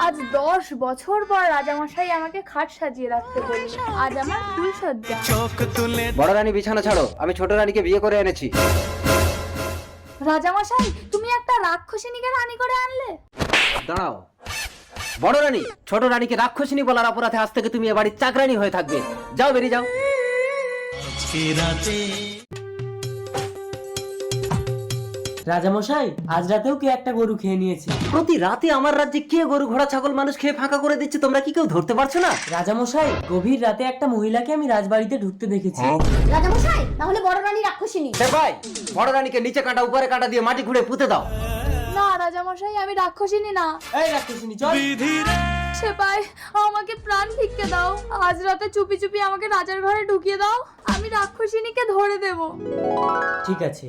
আজ 10 বছর পর রাজামশাই আমাকে খাট সাজিয়ে রাখতে বললেন। আজ আমার ফুল সজ্জা। বড় রানী বিছানা ছাড়ো, আমি ছোট রানীকে বিয়ে করে এনেছি। রাজামশাই, তুমি একটা রাক্ষসিনীকে রানী করে আনলে। দাঁড়াও, বড় রানী ছোট রানীকে রাক্ষসিনী বলার অপরাধে আজ থেকে তুমি এ বাড়ির চাকরানী হয়ে থাকবে। যাও, বেরিয়ে যাও। রাজামশাই, আজ রাতেও কে একটা গরু খেয়ে নিয়েছে। প্রতি রাতে আমার রাজ্যে কে গরু ঘোড়া ছাগল মানুষ খেয়ে ফাঁকা করে দিচ্ছে, তোমরা কি কেউ ধরতে পারছো না? রাজামশাই, গভীর রাতে একটা মহিলাকে আমি রাজবাড়িতে ঢুকতে দেখেছি। রাজামশাই, তাহলে বড় রানী রাক্ষসিনী। ভাই, বড় রানীকে নিচে কাটা উপরে কাটা দিয়ে মাটি ঘুরে পুঁতে দাও। না রাজামশাই, আমি রাক্ষসিনী না। এই রাক্ষসিনী, চল। সেপাই, আমাকে প্রাণ ভিক্ষে দাও। আজ রাতে চুপি চুপি আমাকে রাজার ঘরে ঢুকিয়ে দাও। আমি রাক্ষসিনীকে ধরে দেব। ঠিক আছে।